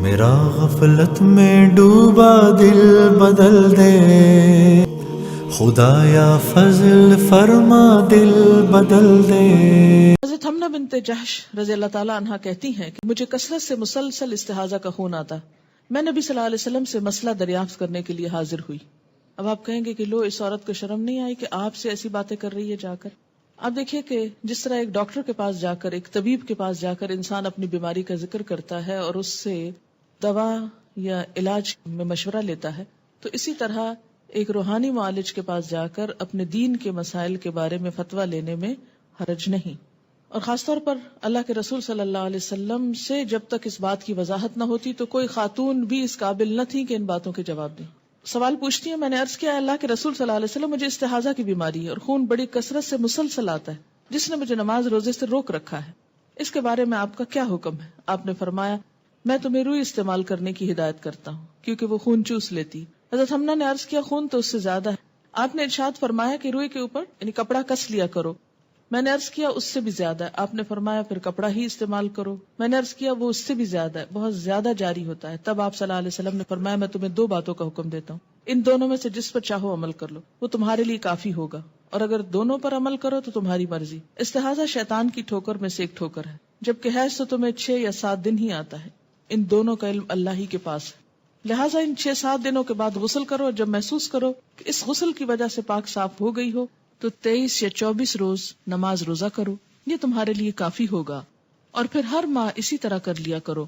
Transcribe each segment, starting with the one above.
میرا غفلت میں ڈوبا دل بدل دے، خدایا فضل فرما دل بدل دے۔ حضرت حمنہ بنت جحش رضی اللہ تعالی عنہا کہتی ہیں کہ مجھے کثرت سے مسلسل استحاضہ کا خون آتا، میں نبی صلی اللہ علیہ وسلم سے مسئلہ دریافت کرنے کے لیے حاضر ہوئی۔ اب آپ کہیں گے کہ لو، اس عورت کو شرم نہیں آئی کہ آپ سے ایسی باتیں کر رہی ہے جا کر؟ آپ دیکھیے کہ جس طرح ایک ڈاکٹر کے پاس جا کر، ایک طبیب کے پاس جا کر انسان اپنی بیماری کا ذکر کرتا ہے اور اس سے دوا یا علاج میں مشورہ لیتا ہے، تو اسی طرح ایک روحانی معالج کے پاس جا کر اپنے دین کے مسائل کے بارے میں فتویٰ لینے میں حرج نہیں۔ اور خاص طور پر اللہ کے رسول صلی اللہ علیہ وسلم سے جب تک اس بات کی وضاحت نہ ہوتی تو کوئی خاتون بھی اس قابل نہ تھی کہ ان باتوں کے جواب دیں۔ سوال پوچھتی ہے، میں نے عرض کیا اللہ کے رسول صلی اللہ علیہ وسلم، مجھے استحاضہ کی بیماری ہے اور خون بڑی کثرت سے مسلسل آتا ہے جس نے مجھے نماز روزے سے روک رکھا ہے، اس کے بارے میں آپ کا کیا حکم ہے؟ آپ نے فرمایا، میں تمہیں روئی استعمال کرنے کی ہدایت کرتا ہوں کیونکہ وہ خون چوس لیتی۔ حضرت حمنہ نے عرض کیا، خون تو اس سے زیادہ ہے۔ آپ نے ارشاد فرمایا کہ روئی کے اوپر یعنی کپڑا کس لیا کرو۔ میں نے عرض کیا، اس سے بھی زیادہ ہے۔ آپ نے فرمایا پھر کپڑا ہی استعمال کرو۔ میں نے عرض کیا، وہ اس سے بھی زیادہ ہے، بہت زیادہ جاری ہوتا ہے۔ تب آپ صلی اللہ علیہ وسلم نے فرمایا، میں تمہیں دو باتوں کا حکم دیتا ہوں، ان دونوں میں سے جس پر چاہو عمل کر لو، وہ تمہارے لیے کافی ہوگا، اور اگر دونوں پر عمل کرو تو تمہاری مرضی۔ استحاضہ شیطان کی ٹھوکر میں سے ایک ٹھوکر ہے، جبکہ حیض تو تمہیں 6 یا 7 دن ہی آتا ہے، ان دونوں کا علم اللہ ہی کے پاس ہے، لہٰذا ان 6-7 دنوں کے بعد غسل کرو، اور جب محسوس کرو کہ اس غسل کی وجہ سے پاک صاف ہو گئی ہو تو 23 یا 24 روز نماز روزہ کرو، یہ تمہارے لیے کافی ہوگا۔ اور پھر ہر ماہ اسی طرح کر لیا کرو،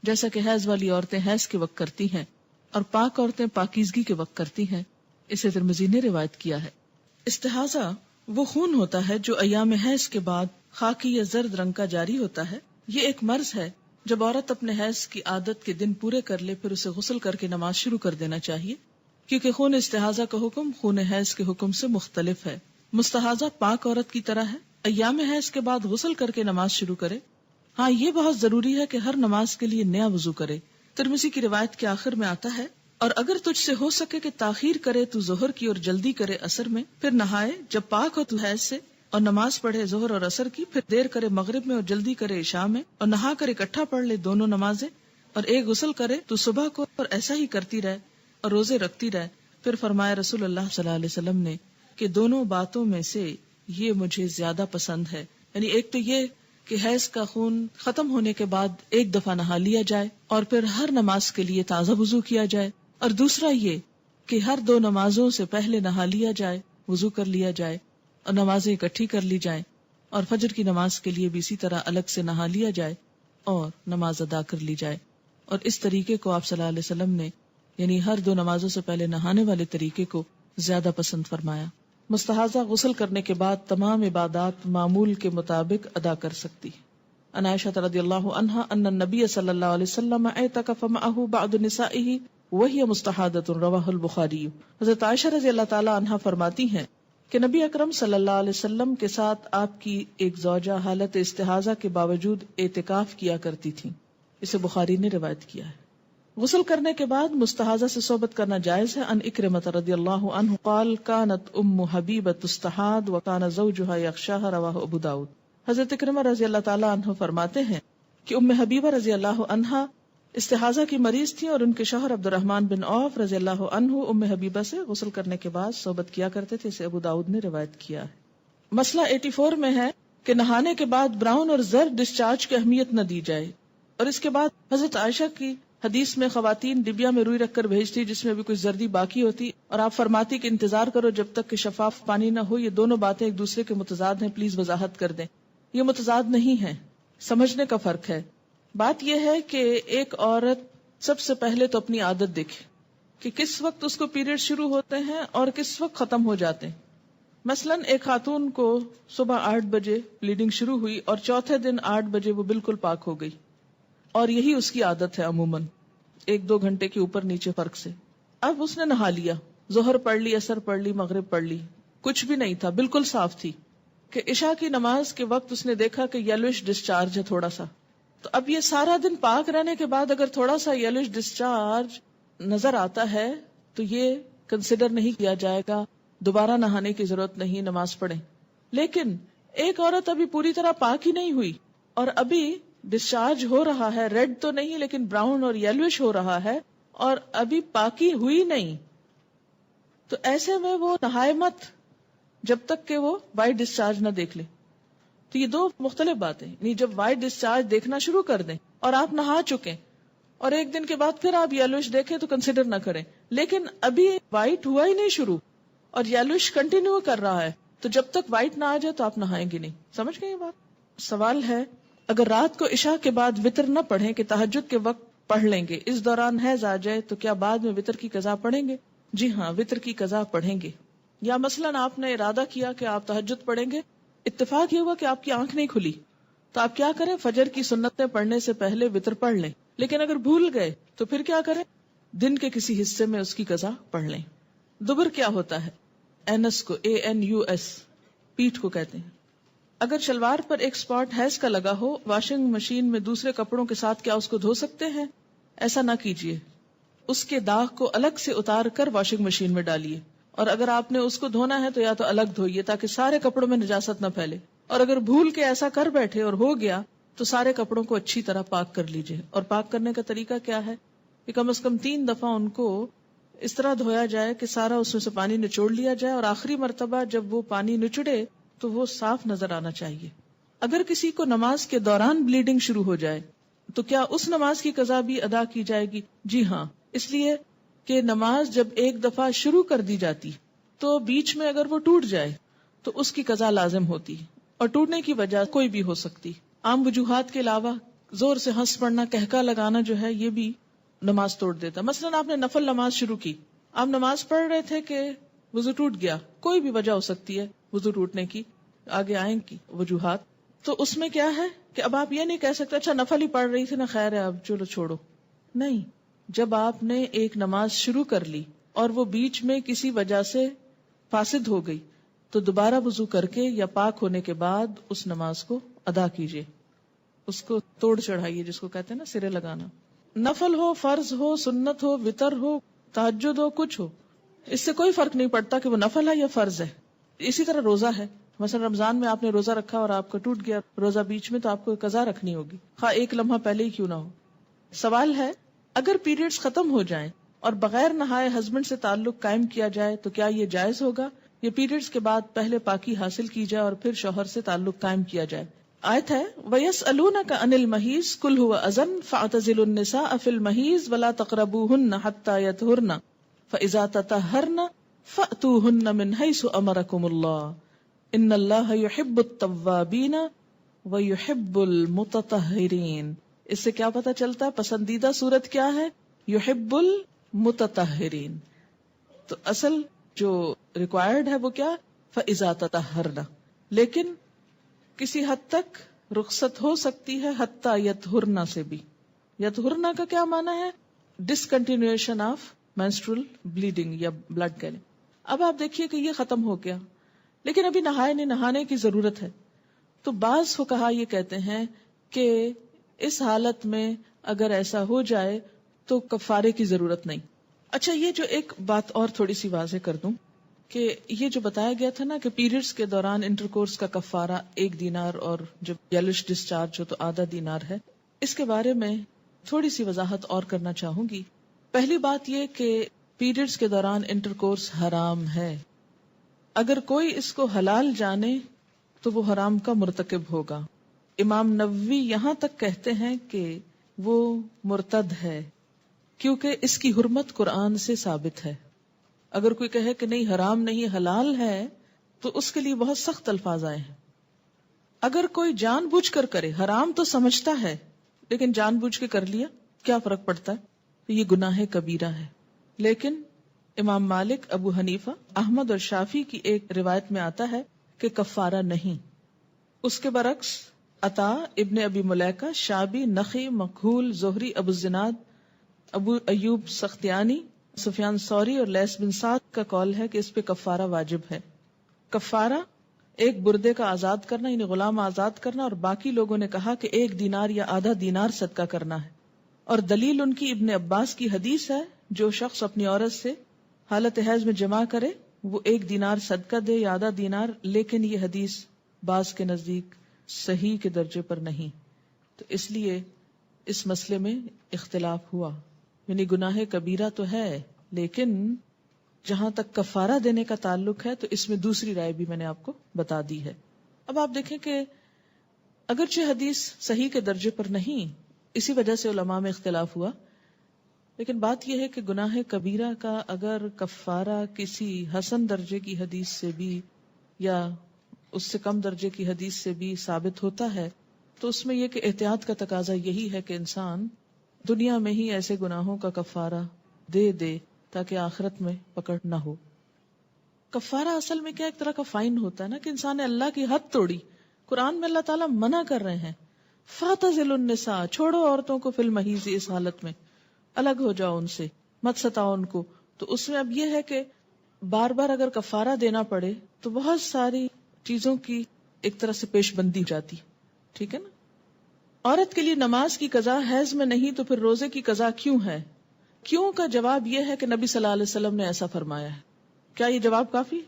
جیسا کہ حیض والی عورتیں حیض کے وقت کرتی ہیں اور پاک عورتیں پاکیزگی کے وقت کرتی ہیں، اسے ترمذی نے روایت کیا ہے۔ استحاضہ وہ خون ہوتا ہے جو ایام حیض کے بعد خاکی یا زرد رنگ کا جاری ہوتا ہے۔ یہ ایک مرض ہے، جب عورت اپنے حیض کی عادت کے دن پورے کر لے پھر اسے غسل کر کے نماز شروع کر دینا چاہیے، کیونکہ خون استحاضہ کا حکم خون حیض کے حکم سے مختلف ہے۔ مستحاضہ پاک عورت کی طرح ہے، ایام حیض کے بعد غسل کر کے نماز شروع کرے۔ ہاں، یہ بہت ضروری ہے کہ ہر نماز کے لیے نیا وضو کرے۔ ترمذی کی روایت کے آخر میں آتا ہے، اور اگر تجھ سے ہو سکے کہ تاخیر کرے تو ظہر کی اور جلدی کرے عصر میں، پھر نہائے جب پاک ہو تو حیض سے، اور نماز پڑھے ظہر اور عصر کی، پھر دیر کرے مغرب میں اور جلدی کرے عشاء میں، اور نہا کر اکٹھا پڑھ لے دونوں نمازیں، اور ایک غسل کرے تو صبح کو، اور ایسا ہی کرتی رہے اور روزے رکھتی رہے۔ پھر فرمایا رسول اللہ صلی اللہ علیہ وسلم نے کہ دونوں باتوں میں سے یہ مجھے زیادہ پسند ہے، یعنی ایک تو یہ کہ حیض کا خون ختم ہونے کے بعد ایک دفعہ نہا لیا جائے اور پھر ہر نماز کے لیے تازہ وضو کیا جائے، اور دوسرا یہ کہ ہر 2 نمازوں سے پہلے نہا لیا جائے، وضو کر لیا جائے اور نمازیں اکٹھی کر لی جائیں، اور فجر کی نماز کے لیے بھی اسی طرح الگ سے نہا لیا جائے اور نماز ادا کر لی جائے۔ اور اس طریقے کو آپ صلی اللہ علیہ وسلم نے یعنی ہر 2 نمازوں سے پہلے نہانے والے طریقے کو زیادہ پسند فرمایا۔ مستحاضہ غسل کرنے کے بعد تمام عبادات معمول کے مطابق ادا کر سکتی۔ عن عائشہ رضی اللہ عنہا ان النبی صلی اللہ علیہ وسلم اعتکف معه بعض نسائه وہی مستحاضۃ، رواہ البخاری۔ حضرت عائشہ رضی اللہ تعالی عنہا فرماتی ہیں کہ نبی اکرم صلی اللہ علیہ وسلم کے ساتھ آپ کی ایک زوجہ حالت استحاضہ کے باوجود اعتکاف کیا کرتی تھی، اسے بخاری نے روایت کیا ہے۔ غسل کرنے کے بعد مستحاضہ سے صحبت کرنا جائز ہے۔ ان اکرمۃ رضی اللہ عنہ قال كانت ام حبیبہ تستحاض وكان زوجها يخشاها، رواہ ابو داؤد۔ حضرت اکرمہ رضی اللہ تعالی عنہ فرماتے ہیں کہ ام حبیبہ رضی اللہ عنہا استحاضہ کی مریض تھی اور ان کے شوہر عبد الرحمن بن عوف رضی اللہ عنہ ام حبیبہ سے غسل کرنے کے بعد صحبت کیا کرتے تھے، اسے ابو داؤد نے روایت کیا ہے۔ مسئلہ 84 میں ہے کہ نہانے کے بعد براؤن اور زرد ڈسچارج کی اہمیت نہ دی جائے، اور اس کے بعد حضرت عائشہ کی حدیث میں خواتین ڈبیا میں روئی رکھ کر بھیجتی جس میں بھی کچھ زردی باقی ہوتی، اور آپ فرماتی کہ انتظار کرو جب تک کہ شفاف پانی نہ ہو۔ یہ دونوں باتیں ایک دوسرے کے متضاد ہیں، پلیز وضاحت کر دیں۔ یہ متضاد نہیں ہیں، سمجھنے کا فرق ہے۔ بات یہ ہے کہ ایک عورت سب سے پہلے تو اپنی عادت دیکھے کہ کس وقت اس کو پیریڈ شروع ہوتے ہیں اور کس وقت ختم ہو جاتے ہیں۔ مثلاً ایک خاتون کو صبح 8 بجے بلیڈنگ شروع ہوئی اور چوتھے دن 8 بجے وہ بالکل پاک ہو گئی، اور یہی اس کی عادت ہے عموماً 1-2 گھنٹے کے اوپر نیچے فرق سے۔ اب اس نے نہا لیا، ظہر پڑھ لی، عصر پڑھ لی، مغرب پڑھ لی، کچھ بھی نہیں تھا، بالکل صاف تھی، کہ عشاء کی نماز کے وقت اس نے دیکھا کہ یلوش ڈسچارج ہے تھوڑا سا۔ تو اب یہ سارا دن پاک رہنے کے بعد اگر تھوڑا سا یلوش ڈسچارج نظر آتا ہے تو یہ کنسیڈر نہیں کیا جائے گا، دوبارہ نہانے کی ضرورت نہیں، نماز پڑھیں۔ لیکن ایک عورت ابھی پوری طرح پاک ہی نہیں ہوئی اور ابھی ڈسچارج ہو رہا ہے، ریڈ تو نہیں لیکن براؤن اور یلوش ہو رہا ہے، اور ابھی پاکی ہوئی نہیں، تو ایسے میں وہ نہائے مت جب تک کہ وہ وائٹ ڈسچارج نہ دیکھ لے. تو یہ دو مختلف باتیں، یعنی جب وائٹ ڈسچارج دیکھنا شروع کر دیں اور آپ نہا چکے اور ایک دن کے بعد پھر آپ یلوش دیکھیں تو کنسیڈر نہ کریں، لیکن ابھی وائٹ ہوا ہی نہیں شروع اور یلوش کنٹینیو کر رہا ہے، تو جب تک وائٹ نہ آ جائے تو آپ نہائیں گے نہیں. سمجھ گئے یہ بات؟ سوال ہے، اگر رات کو عشاء کے بعد وطر نہ پڑھیں کہ تہجد کے وقت پڑھ لیں گے، اس دوران حیض آ جائے تو کیا بعد میں وطر کی قضا پڑھیں گے؟ جی ہاں، وطر کی قضا پڑھیں گے. یا مثلاً آپ نے ارادہ کیا کہ آپ تہجد پڑھیں گے، اتفاق یہ ہوا کہ آپ کی آنکھ نہیں کھلی، تو آپ کیا کریں؟ فجر کی سنتیں پڑھنے سے پہلے وطر پڑھ لیں. لیکن اگر بھول گئے تو پھر کیا کریں؟ دن کے کسی حصے میں اس کی قضا پڑھ لیں. دبر کیا ہوتا ہے؟ اینس کو ANUS پیٹھ کو کہتے ہیں. اگر شلوار پر ایک سپاٹ حیض کا لگا ہو، واشنگ مشین میں دوسرے کپڑوں کے ساتھ کیا اس کو دھو سکتے ہیں؟ ایسا نہ کیجیے، اس کے داغ کو الگ سے اتار کر واشنگ مشین میں ڈالیے، اور اگر آپ نے اس کو دھونا ہے تو یا تو الگ دھوئیے تاکہ سارے کپڑوں میں نجاست نہ پھیلے، اور اگر بھول کے ایسا کر بیٹھے اور ہو گیا تو سارے کپڑوں کو اچھی طرح پاک کر لیجیے. اور پاک کرنے کا طریقہ کیا ہے کہ کم از کم 3 دفعہ ان کو اس طرح دھویا جائے کہ سارا اس میں سے پانی نچوڑ لیا جائے، اور آخری مرتبہ جب وہ پانی نچڑے تو وہ صاف نظر آنا چاہیے. اگر کسی کو نماز کے دوران بلیڈنگ شروع ہو جائے تو کیا اس نماز کی قضا بھی ادا کی جائے گی؟ جی ہاں، اس لیے کہ نماز جب ایک دفعہ شروع کر دی جاتی تو بیچ میں اگر وہ ٹوٹ جائے تو اس کی قضا لازم ہوتی، اور ٹوٹنے کی وجہ کوئی بھی ہو سکتی. عام وجوہات کے علاوہ زور سے ہنس پڑنا، کہکا لگانا جو ہے یہ بھی نماز توڑ دیتا. مثلاً آپ نے نفل نماز شروع کی، آپ نماز پڑھ رہے تھے کہ وضو ٹوٹ گیا، کوئی بھی وجہ ہو سکتی ہے وضو ٹوٹنے کی، آگے آئیں گی وجوہات. تو اس میں کیا ہے کہ اب آپ یہ نہیں کہہ سکتے اچھا نفل ہی پڑھ رہی تھی نا، خیر ہے اب چلو چھوڑو. نہیں، جب آپ نے ایک نماز شروع کر لی اور وہ بیچ میں کسی وجہ سے فاسد ہو گئی تو دوبارہ وضو کر کے یا پاک ہونے کے بعد اس نماز کو ادا کیجیے، اس کو توڑ چڑھائیے، جس کو کہتے ہیں نا سرے لگانا. نفل ہو، فرض ہو، سنت ہو، وطر ہو، تہجد ہو، کچھ ہو، اس سے کوئی فرق نہیں پڑتا کہ وہ نفل ہے یا فرض ہے. اسی طرح روزہ ہے، مثلا رمضان میں آپ نے روزہ رکھا اور آپ کا ٹوٹ گیا روزہ بیچ میں، تو آپ کو قضا رکھنی ہوگی، خواہ ایک لمحہ پہلے ہی کیوں نہ ہو. سوال ہے، اگر پیریڈز ختم ہو جائیں اور بغیر نہائے ہسبینڈ سے تعلق قائم کیا جائے تو کیا یہ جائز ہوگا؟ یہ پیریڈز کے بعد پہلے پاکی حاصل کی جائے اور پھر شوہر سے تعلق قائم کیا جائے. آیت ہے وَيَسْأَلُونَكَ عَنِ الْمَحِيضِ قُلْ هُوَ أَذًى فَاعْتَزِلُوا النِّسَاءَ فِي الْمَحِيضِ وَلَا تَقْرَبُوهُنَّ حَتَّى يَطْهُرْنَ فَإِذَا تَطَهَّرْنَ فَأْتُوهُنَّ مِنْ حَيْثُ أَمَرَكُمُ اللَّهُ إِنَّ اللَّهَ يُحِبُّ التَّوَّابِينَ وَيُحِبُّ الْمُتَطَهِّرِينَ. اس سے کیا پتہ چلتا ہے پسندیدہ صورت کیا ہے؟ يُحِبُّ الْمُتَطَهِّرِينَ. تو اصل جو ریکوائرڈ ہے وہ کیا؟ فَإِذَا تَطَهَّرْنَ. لیکن کسی حد تک رخصت ہو سکتی ہے حتی یطہرنا سے بھی. یطہرنا کا کیا معنی ہے؟ ڈسکنٹینیویشن آف مینسٹرل بلیڈنگ یا بلڈ کہلیں. اب آپ دیکھیے کہ یہ ختم ہو گیا لیکن ابھی نہانے کی ضرورت ہے. تو بعض فقہا یہ کہتے ہیں کہ اس حالت میں اگر ایسا ہو جائے تو کفارے کی ضرورت نہیں. اچھا، یہ جو ایک بات اور تھوڑی سی واضح کر دوں کہ یہ جو بتایا گیا تھا نا کہ پیریڈز کے دوران انٹرکورس کا کفارہ 1 دینار اور جب یلش ڈسچارج ہو تو آدھا دینار ہے، اس کے بارے میں تھوڑی سی وضاحت اور کرنا چاہوں گی. پہلی بات یہ کہ پیریڈز کے دوران انٹرکورس حرام ہے. اگر کوئی اس کو حلال جانے تو وہ حرام کا مرتکب ہوگا. امام نووی یہاں تک کہتے ہیں کہ وہ مرتد ہے کیونکہ اس کی حرمت قرآن سے ثابت ہے. اگر کوئی کہے کہ نہیں حرام نہیں حلال ہے تو اس کے لیے بہت سخت الفاظ آئے ہیں. اگر کوئی جان بوجھ کر کرے، حرام تو سمجھتا ہے لیکن جان بوجھ کے کر لیا، کیا فرق پڑتا ہے؟ تو یہ گناہ کبیرہ ہے. لیکن امام مالک، ابو حنیفہ، احمد اور شافی کی ایک روایت میں آتا ہے کہ کفارہ نہیں. اس کے برعکس عطا، ابن ابی ملیکہ، شابی، نخی، مکحول، زہری، ابو الزناد، ابو ایوب سختیانی، سفیان ثوری اور لیث بن سعد کا قول ہے کہ اس پہ کفارہ واجب ہے. کفارہ ایک بردے کا آزاد کرنا یعنی غلام آزاد کرنا، اور باقی لوگوں نے کہا کہ 1 دینار یا آدھا دینار صدقہ کرنا ہے. اور دلیل ان کی ابن عباس کی حدیث ہے، جو شخص اپنی عورت سے حالت حیض میں جمع کرے وہ 1 دینار صدقہ دے یا آدھا دینار. لیکن یہ حدیث بعض کے نزدیک صحیح کے درجے پر نہیں. تو اس لیے اس مسئلے میں اختلاف ہوا. یعنی گناہ کبیرہ تو ہے، لیکن جہاں تک کفارہ دینے کا تعلق ہے تو اس میں دوسری رائے بھی میں نے آپ کو بتا دی ہے. اب آپ دیکھیں کہ اگرچہ حدیث صحیح کے درجے پر نہیں، اسی وجہ سے علماء میں اختلاف ہوا، لیکن بات یہ ہے کہ گناہ کبیرہ کا اگر کفارہ کسی حسن درجے کی حدیث سے بھی یا اس سے کم درجے کی حدیث سے بھی ثابت ہوتا ہے تو اس میں یہ کہ احتیاط کا تقاضا یہی ہے کہ انسان دنیا میں ہی ایسے گناہوں کا کفارہ دے دے تاکہ آخرت میں پکڑ نہ ہو. کفارہ اصل میں کیا ایک طرح کا فائن ہوتا ہے نا، کہ انسان نے اللہ کی حد توڑی. قرآن میں اللہ تعالیٰ منع کر رہے ہیں فَاعْتَزِلُوا النِّسَاءَ، چھوڑو عورتوں کو فی الْمَحِیضِ، اس حالت میں الگ ہو جاؤ ان سے، مت ستاؤ ان کو. تو اس میں اب یہ ہے کہ بار بار اگر کفارہ دینا پڑے تو بہت ساری چیزوں کی ایک طرح سے پیش بندی ہو جاتی. ٹھیک ہے نا. عورت کے لیے نماز کی قضا حیض میں نہیں تو پھر روزے کی قضا کیوں ہے؟ کیوں کا جواب یہ ہے کہ نبی صلی اللہ علیہ وسلم نے ایسا فرمایا ہے. کیا یہ جواب کافی؟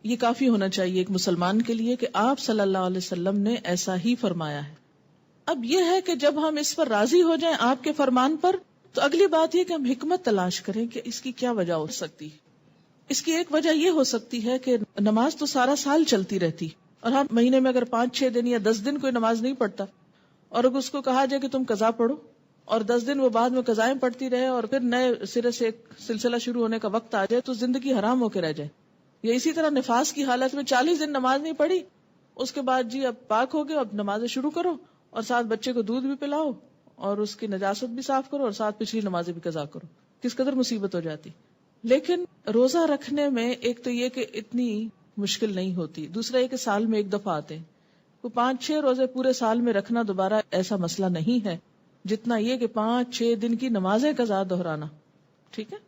یہ کافی ہونا چاہیے ایک مسلمان کے لیے کہ آپ صلی اللہ علیہ وسلم نے ایسا ہی فرمایا ہے. اب یہ ہے کہ جب ہم اس پر راضی ہو جائیں آپ کے فرمان پر، تو اگلی بات یہ کہ ہم حکمت تلاش کریں کہ اس کی کیا وجہ ہو سکتی ہے. اس کی ایک وجہ یہ ہو سکتی ہے کہ نماز تو سارا سال چلتی رہتی، اور ہم مہینے میں اگر 5-6 دن یا 10 دن کوئی نماز نہیں پڑھتا، اور اگر اس کو کہا جائے کہ تم قضا پڑھو اور 10 دن وہ بعد میں قضائیں پڑھتی رہے اور پھر نئے سرے سے ایک سلسلہ شروع ہونے کا وقت آ جائے تو زندگی حرام ہو کے رہ جائے. یا اسی طرح نفاس کی حالت میں 40 دن نماز نہیں پڑھی، اس کے بعد جی اب پاک ہو گئے، اب نمازیں شروع کرو اور ساتھ بچے کو دودھ بھی پلاؤ اور اس کی نجاست بھی صاف کرو اور ساتھ پچھلی نمازیں بھی قضا کرو. کس قدر مصیبت ہو جاتی. لیکن روزہ رکھنے میں ایک تو یہ کہ اتنی مشکل نہیں ہوتی، دوسرا یہ کہ سال میں ایک دفعہ آتے ہیں. وہ 5-6 روزے پورے سال میں رکھنا دوبارہ ایسا مسئلہ نہیں ہے جتنا یہ کہ 5-6 دن کی نمازیں قضا دہرانا. ٹھیک ہے.